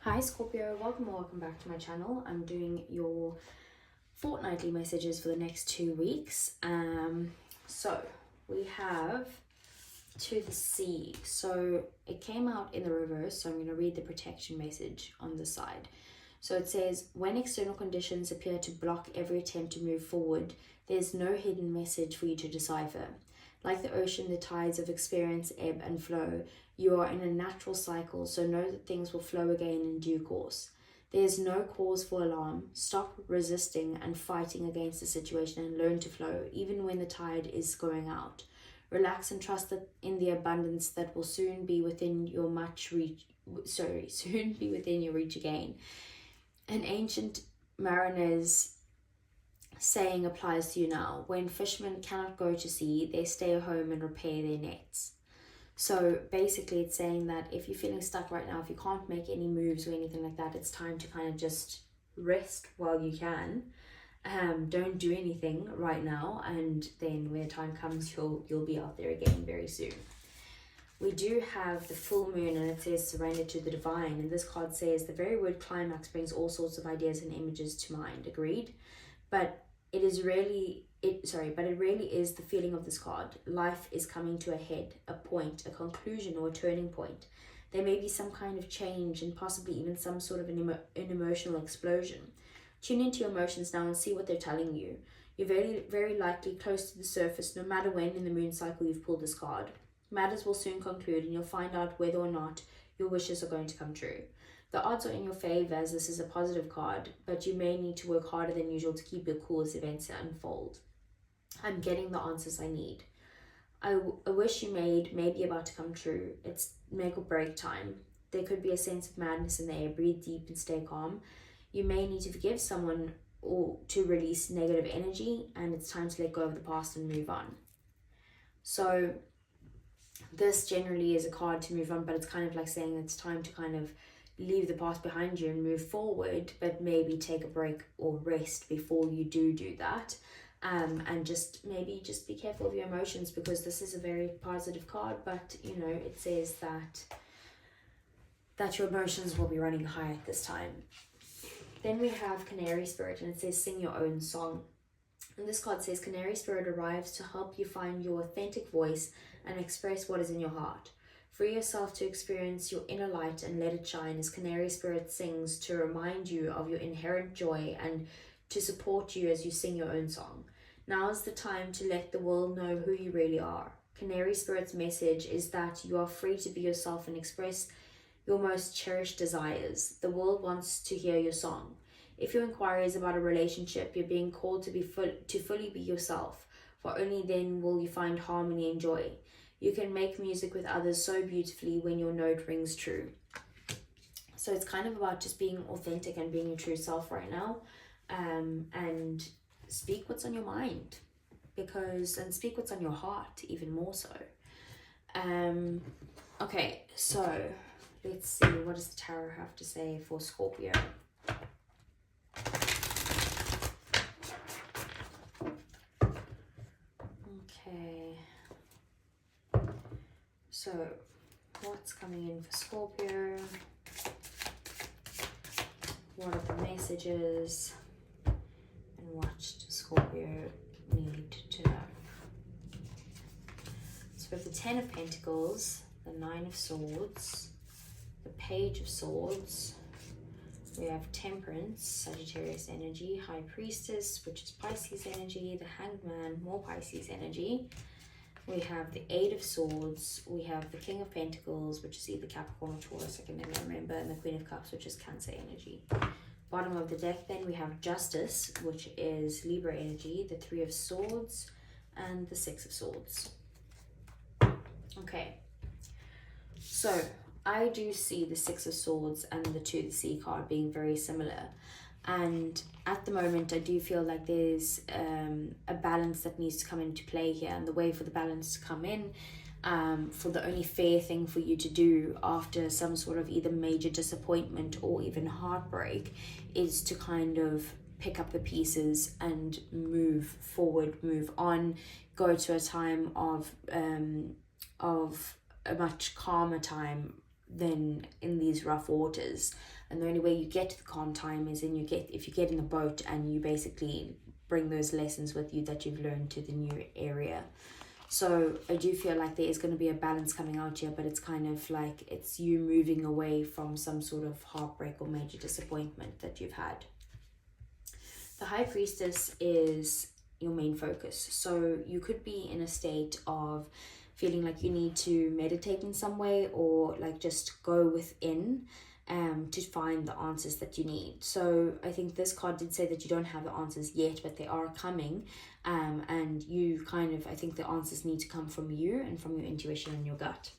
Hi Scorpio, welcome back to my channel. I'm doing your fortnightly messages for the next 2 weeks. So we have to the sea. So it came out in the reverse, so I'm going to read the protection message on the side. So it says, when external conditions appear to block every attempt to move forward, there's no hidden message for you to decipher. Like the ocean, the tides of experience ebb and flow. You are in a natural cycle, so know that things will flow again in due course. There's no cause for alarm. Stop resisting and fighting against the situation and learn to flow, even when the tide is going out. Relax and trust that in the abundance that will soon be within your reach again. An ancient mariner's saying applies to you now. When fishermen cannot go to sea, they stay home and repair their nets. So basically it's saying that if you're feeling stuck right now, if you can't make any moves or anything like that, it's time to kind of just rest while you can. Don't do anything right now, and then when the time comes, you'll be out there again very soon. We do have the full moon, and it says surrender to the divine, and this card says the very word climax brings all sorts of ideas and images to mind. Agreed? But it really is the feeling of this card. Life is coming to a head, a point, a conclusion, or a turning point. There may be some kind of change and possibly even some sort of an emotional explosion. Tune into your emotions now and see what they're telling you. You're very, very likely close to the surface, no matter when in the moon cycle you've pulled this card. Matters will soon conclude, and you'll find out whether or not your wishes are going to come true. The odds are in your favor, as this is a positive card, but you may need to work harder than usual to keep your cool as events unfold. I'm getting the answers I need. A wish you made may be about to come true. It's make or break time. There could be a sense of madness in the air. Breathe deep and stay calm. You may need to forgive someone or to release negative energy, and it's time to let go of the past and move on. So this generally is a card to move on, but it's kind of like saying it's time to kind of leave the past behind you and move forward, but maybe take a break or rest before you do that. And just be careful of your emotions, because this is a very positive card, but you know, it says that your emotions will be running high at this time. Then we have Canary Spirit, and it says sing your own song. And this card says Canary Spirit arrives to help you find your authentic voice and express what is in your heart. Free yourself to experience your inner light and let it shine as Canary Spirit sings to remind you of your inherent joy and to support you as you sing your own song. Now is the time to let the world know who you really are. Canary Spirit's message is that you are free to be yourself and express your most cherished desires. The world wants to hear your song. If your inquiry is about a relationship, you're being called to fully be yourself, for only then will you find harmony and joy. You can make music with others so beautifully when your note rings true. So it's kind of about just being authentic and being your true self right now, and speak what's on your mind, and speak what's on your heart even more so. Okay, so let's see, what does the tarot have to say for Scorpio? Okay, so what's coming in for Scorpio? What are the messages? And what does Scorpio need to know? So we have the 10 of Pentacles, the 9 of Swords, the Page of Swords. We have Temperance, Sagittarius energy, High Priestess, which is Pisces energy, the Hanged Man, more Pisces energy. We have the 8 of Swords, we have the King of Pentacles, which is either Capricorn or Taurus, I can never remember, and the Queen of Cups, which is Cancer energy. Bottom of the deck then we have Justice, which is Libra energy, the 3 of Swords, and the 6 of Swords. Okay, so I do see the 6 of Swords and the 2 of the Sea card being very similar. And at the moment, I do feel like there's a balance that needs to come into play here. And the way for the balance to come in, for the only fair thing for you to do after some sort of either major disappointment or even heartbreak, is to kind of pick up the pieces and move forward, move on, go to a time of a much calmer time then in these rough waters. And the only way you get to the calm time is if you get in the boat and you basically bring those lessons with you that you've learned to the new area. So I do feel like there is going to be a balance coming out here, but it's kind of like it's you moving away from some sort of heartbreak or major disappointment that you've had. The High Priestess is your main focus. So you could be in a state of feeling like you need to meditate in some way, or like just go within to find the answers that you need. So I think this card did say that you don't have the answers yet, but they are coming, and you kind of, I think the answers need to come from you and from your intuition and your gut.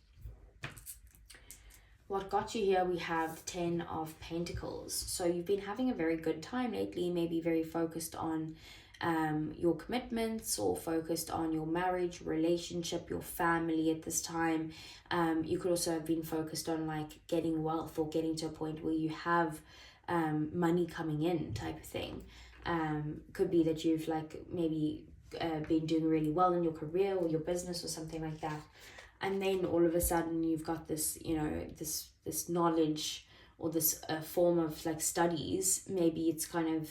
What got you here, we have the 10 of Pentacles. So you've been having a very good time lately, maybe very focused on your commitments, or focused on your marriage, relationship, your family at this time. You could also have been focused on like getting wealth, or getting to a point where you have money coming in type of thing. Could be that you've like maybe been doing really well in your career or your business or something like that. And then all of a sudden you've got this, you know, this knowledge, or this form of like studies. Maybe it's kind of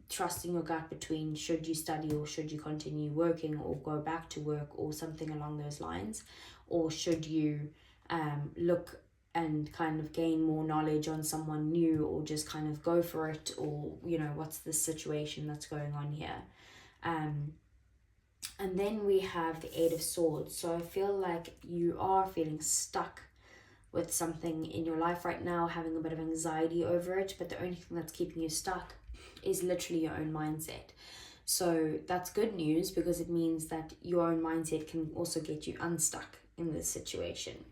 trusting your gut between should you study or should you continue working or go back to work or something along those lines, or should you look and kind of gain more knowledge on someone new, or just kind of go for it, or you know, what's the situation that's going on here. And then we have the 8 of Swords. So I feel like you are feeling stuck with something in your life right now, having a bit of anxiety over it, but the only thing that's keeping you stuck is literally your own mindset. So that's good news, because it means that your own mindset can also get you unstuck in this situation.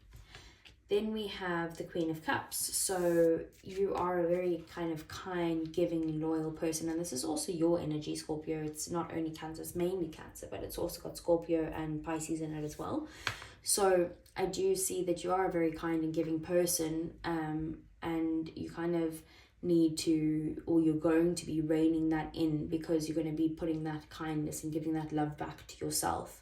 Then we have the Queen of Cups. So you are a very kind of kind, giving, loyal person, and this is also your energy, Scorpio. It's not only Cancer, it's mainly Cancer, but it's also got Scorpio and Pisces in it as well. So I do see that you are a very kind and giving person, and you kind of need to, or you're going to be reining that in, because you're going to be putting that kindness and giving that love back to yourself,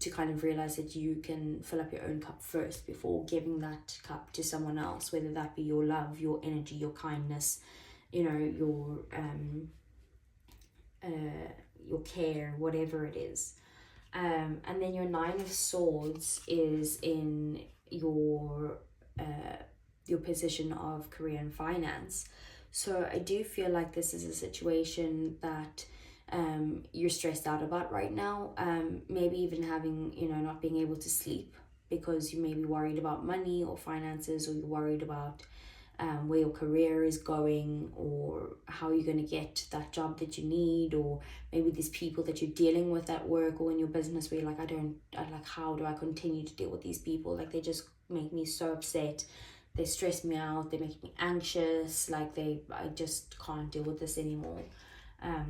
to kind of realize that you can fill up your own cup first before giving that cup to someone else, whether that be your love, your energy, your kindness, you know, your care, whatever it is. And then your 9 of Swords is in your position of career and finance. So I do feel like this is a situation that you're stressed out about right now. Maybe even having, you know, not being able to sleep because you may be worried about money or finances, or you're worried about where your career is going, or how you're going to get that job that you need, or maybe these people that you're dealing with at work or in your business where you're like, how do I continue to deal with these people? Like, they just make me so upset. They stress me out. They make me anxious. Like, I just can't deal with this anymore.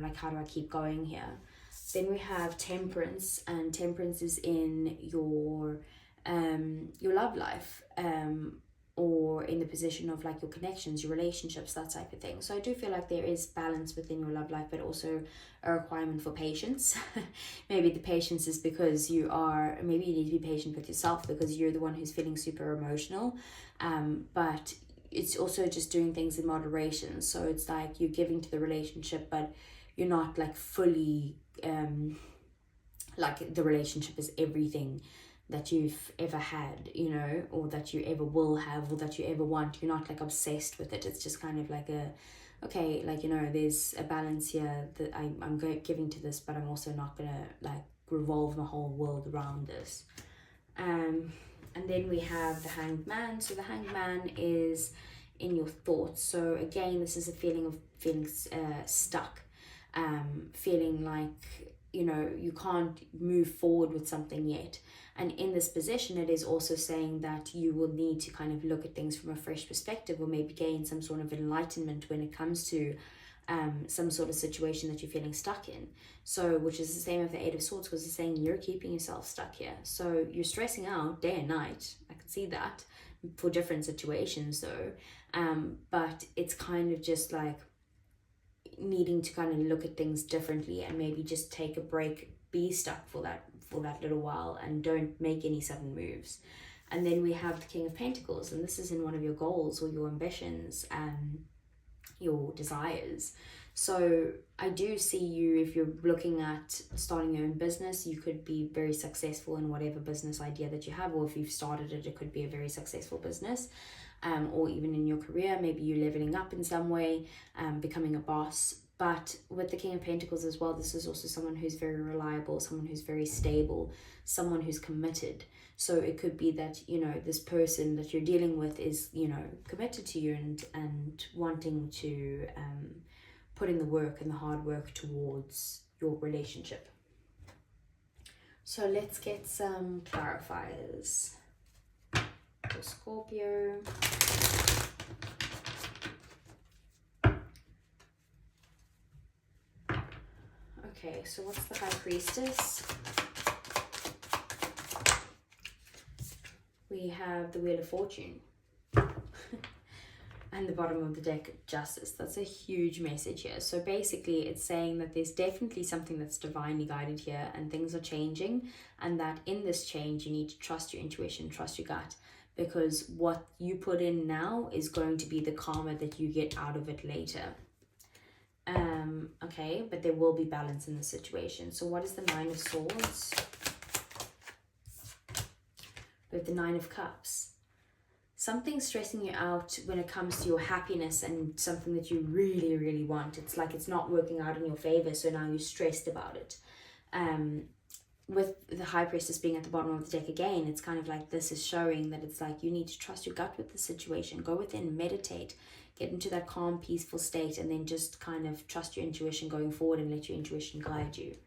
Like, how do I keep going here? Then we have Temperance, and Temperance is in your love life, or in the position of like your connections, your relationships, that type of thing. So I do feel like there is balance within your love life, but also a requirement for patience. Maybe the patience is because maybe you need to be patient with yourself, because you're the one who's feeling super emotional. But it's also just doing things in moderation. So it's like you're giving to the relationship, but you're not like fully, like the relationship is everything that you've ever had, you know, or that you ever will have, or that you ever want. You're not like obsessed with it. It's just kind of like okay, like, you know, there's a balance here that I'm giving to this, but I'm also not gonna like revolve my whole world around this. And then we have the Hanged Man. So the Hanged Man is in your thoughts. So again, this is a feeling of feeling stuck, feeling like, you know, you can't move forward with something yet. And in this position, it is also saying that you will need to kind of look at things from a fresh perspective, or maybe gain some sort of enlightenment when it comes to some sort of situation that you're feeling stuck in. So, which is the same with the 8 of Swords, because it's saying you're keeping yourself stuck here. So you're stressing out day and night. I can see that for different situations though. But it's kind of just like needing to kind of look at things differently, and maybe just take a break, be stuck for that little while, and don't make any sudden moves. And then we have the King of Pentacles, and this is in one of your goals or your ambitions and your desires. So I do see you, if you're looking at starting your own business, you could be very successful in whatever business idea that you have, or if you've started it, it could be a very successful business. Or even in your career, maybe you're leveling up in some way, becoming a boss. But with the King of Pentacles as well, this is also someone who's very reliable, someone who's very stable, someone who's committed. So it could be that, you know, this person that you're dealing with is, you know, committed to you and wanting to put in the work and the hard work towards your relationship. So let's get some clarifiers for Scorpio. Okay, so what's the High Priestess? We have the Wheel of Fortune. And the bottom of the deck, Justice. That's a huge message here. So basically it's saying that there's definitely something that's divinely guided here, and things are changing, and that in this change you need to trust your intuition, trust your gut, because what you put in now is going to be the karma that you get out of it later. Okay, but there will be balance in the situation. So what is the Nine of Swords? We have the Nine of Cups. Something's stressing you out when it comes to your happiness and something that you really, really want. It's like it's not working out in your favor, so now you're stressed about it. With the High Priestess being at the bottom of the deck again, it's kind of like this is showing that it's like you need to trust your gut with the situation. Go within, meditate, get into that calm, peaceful state, and then just kind of trust your intuition going forward and let your intuition guide you.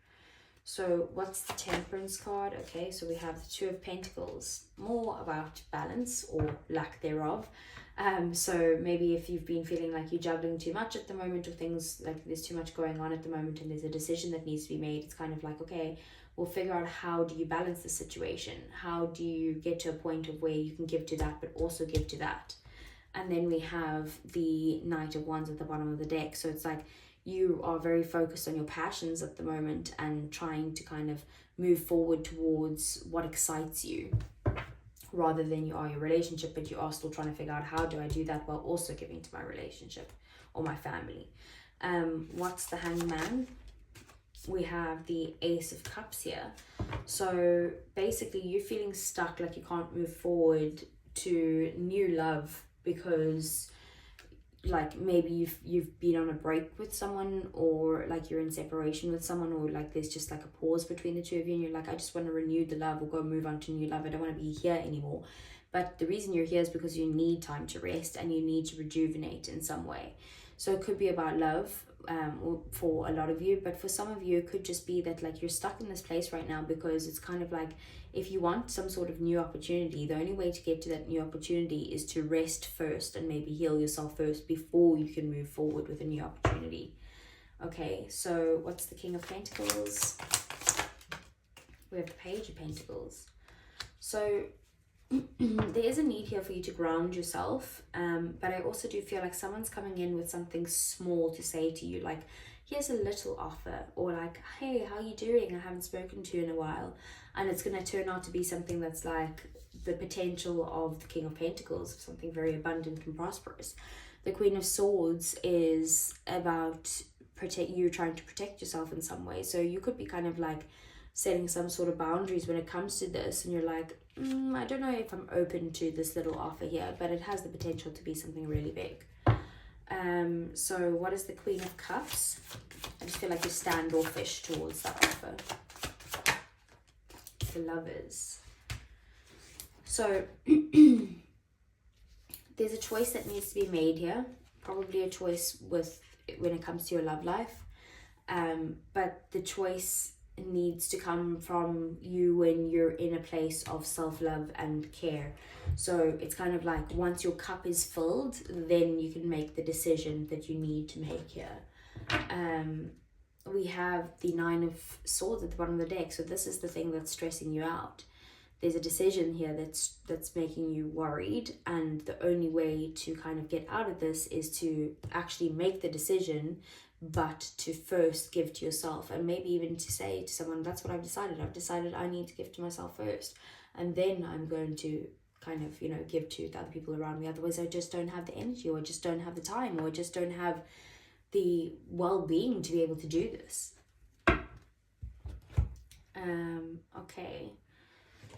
So what's the Temperance card? Okay, so we have the Two of Pentacles, more about balance or lack thereof. So maybe if you've been feeling like you're juggling too much at the moment, or things like there's too much going on at the moment and there's a decision that needs to be made, it's kind of like, okay, we'll figure out how do you balance the situation? How do you get to a point of where you can give to that but also give to that? And then we have the Knight of Wands at the bottom of the deck. So it's like you are very focused on your passions at the moment and trying to kind of move forward towards what excites you, rather than you are your relationship, but you are still trying to figure out how do I do that while also giving to my relationship or my family. What's the Hangman? We have the Ace of Cups here. So basically you're feeling stuck, like you can't move forward to new love because like maybe you've been on a break with someone, or like you're in separation with someone, or like there's just like a pause between the two of you and you're like, I just want to renew the love or go move on to new love. I don't want to be here anymore. But the reason you're here is because you need time to rest and you need to rejuvenate in some way. So it could be about love for a lot of you, but for some of you it could just be that like you're stuck in this place right now because it's kind of like if you want some sort of new opportunity, the only way to get to that new opportunity is to rest first and maybe heal yourself first before you can move forward with a new opportunity. Okay, so what's the King of Pentacles? We have the Page of Pentacles. So there is a need here for you to ground yourself, but I also do feel like someone's coming in with something small to say to you, like here's a little offer, or like, hey, how you doing? I haven't spoken to you in a while. And it's going to turn out to be something that's like the potential of the King of Pentacles, something very abundant and prosperous. The Queen of Swords is about you trying to protect yourself in some way. So you could be kind of like setting some sort of boundaries when it comes to this, and you're like, I don't know if I'm open to this little offer here, but it has the potential to be something really big. So what is the Queen of Cups? I just feel like you're standoffish towards that offer. The Lovers. So there's a choice that needs to be made here, probably a choice with when it comes to your love life, but the choice needs to come from you when you're in a place of self-love and care. So it's kind of like once your cup is filled, then you can make the decision that you need to make here. We have the Nine of Swords at the bottom of the deck. So this is the thing that's stressing you out. There's a decision here that's making you worried, and the only way to kind of get out of this is to actually make the decision, but to first give to yourself, and maybe even to say to someone, that's what I've decided I need to give to myself first, and then I'm going to kind of, you know, give to the other people around me. Otherwise I just don't have the energy, or I just don't have the time, or I just don't have the well-being to be able to do this. Okay,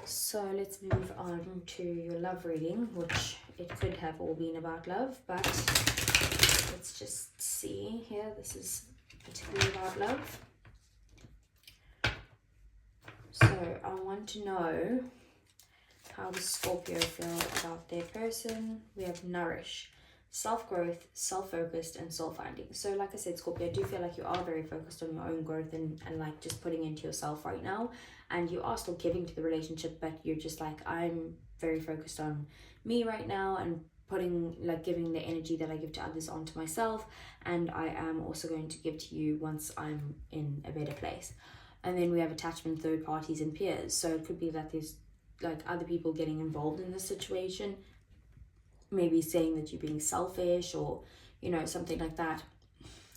so let's move on to your love reading, which it could have all been about love, but let's just see here. This is particularly about love. So I want to know, how does Scorpio feel about their person? We have nourish, self-growth, self-focused, and soul-finding. So like I said, Scorpio, I do feel like you are very focused on your own growth and like just putting into yourself right now. And you are still giving to the relationship, but you're just like, I'm very focused on me right now and putting, like, giving the energy that I give to others onto myself. And I am also going to give to you once I'm in a better place. And then we have attachment, third parties, and peers. So it could be that there's like other people getting involved in this situation, maybe saying that you're being selfish, or, you know, something like that.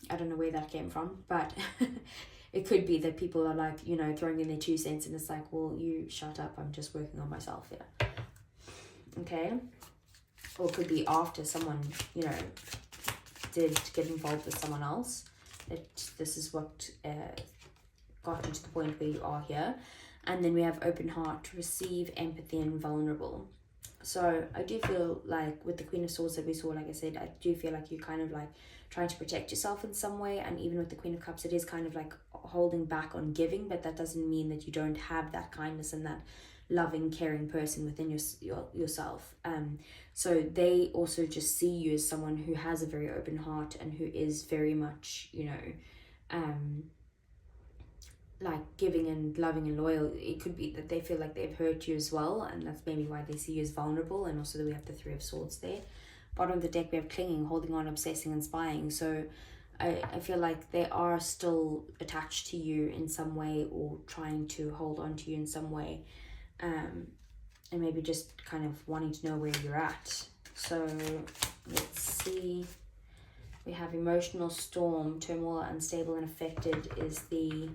I don't know where that came from, but it could be that people are like, you know, throwing in their 2 cents, and it's like, well, you shut up, I'm just working on myself here. Okay. Or it could be after someone, you know, did get involved with someone else, that this is what got you to the point where you are here. And then we have open heart, receive, empathy, and vulnerable. So I do feel like with the Queen of Swords that we saw, like I said, I do feel like you're kind of like trying to protect yourself in some way. And even with the Queen of Cups, it is kind of like holding back on giving, but that doesn't mean that you don't have that kindness and that loving, caring person within yourself. So they also just see you as someone who has a very open heart and who is very much, you know, like giving and loving and loyal. It could be that they feel like they've hurt you as well, and that's maybe why they see you as vulnerable. And also that we have the 3 of Swords there. Bottom of the deck we have clinging, holding on, obsessing, and spying. So I feel like they are still attached to you in some way, or trying to hold on to you in some way, and maybe just kind of wanting to know where you're at. So let's see. We have emotional storm, turmoil, unstable, and affected is the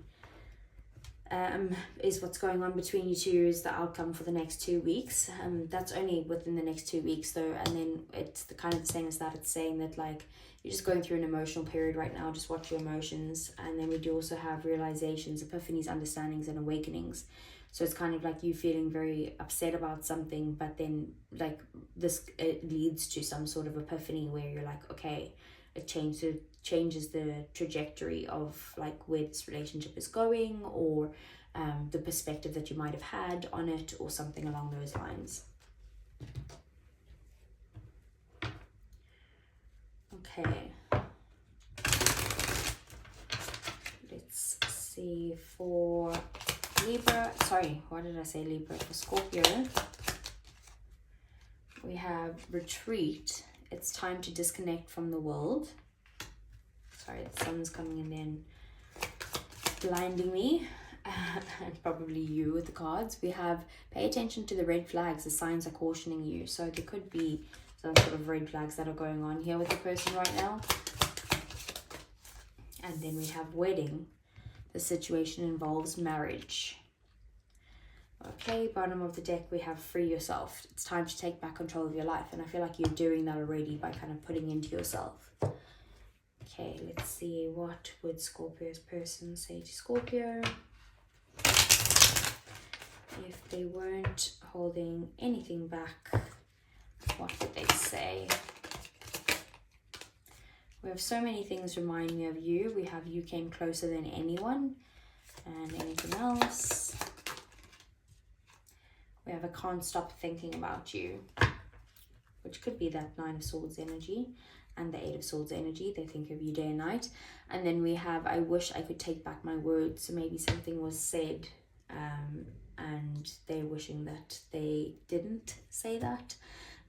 is what's going on between you two, is the outcome for the next 2 weeks. That's only within the next 2 weeks though, and then it's the kind of the same as that. It's saying that like you're just going through an emotional period right now. Just watch your emotions. And then we do also have realizations, epiphanies, understandings, and awakenings. So it's kind of like you feeling very upset about something, but then like this, it leads to some sort of epiphany where you're like, okay, it changes the trajectory of like where this relationship is going, or the perspective that you might have had on it, or something along those lines. Okay, let's see for Libra. Sorry, what did I say? Libra. For Scorpio, we have retreat. It's time to disconnect from the world. Sorry, the sun's coming in and blinding me. And probably you with the cards. We have pay attention to the red flags. The signs are cautioning you. So there could be some sort of red flags that are going on here with the person right now. And then we have wedding. The situation involves marriage. Okay, bottom of the deck we have free yourself. It's time to take back control of your life, and I feel like you're doing that already by kind of putting into yourself. Okay, let's see, what would Scorpio's person say to Scorpio if they weren't holding anything back? What would they say? We have so many things remind me of you. We have you came closer than anyone, and anything else. We have a can't stop thinking about you, which could be that 9 of Swords energy and the 8 of Swords energy. They think of you day and night. And then we have I wish I could take back my words. So maybe something was said and they're wishing that they didn't say that,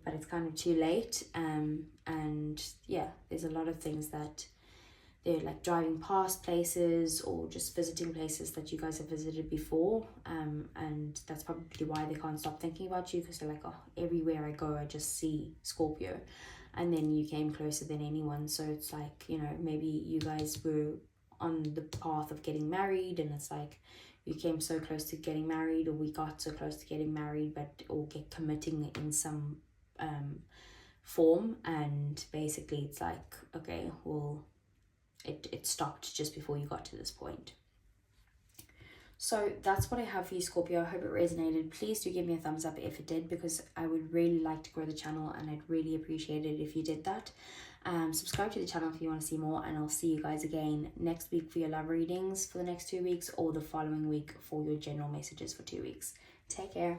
but it's kind of too late. And yeah, there's a lot of things that they're like driving past places or just visiting places that you guys have visited before, and that's probably why they can't stop thinking about you, because they're like, oh, everywhere I go I just see Scorpio, and then you came closer than anyone. So it's like, you know, maybe you guys were on the path of getting married, and it's like you came so close to getting married, or we got so close to getting married, or get committing in some form, and basically it's like, okay, well, it stopped just before you got to this point. So that's what I have for you, Scorpio. I hope it resonated. Please do give me a thumbs up if it did, because I would really like to grow the channel, and I'd really appreciate it if you did that. Subscribe to the channel if you want to see more, and I'll see you guys again next week for your love readings for the next 2 weeks, or the following week for your general messages for 2 weeks. Take care.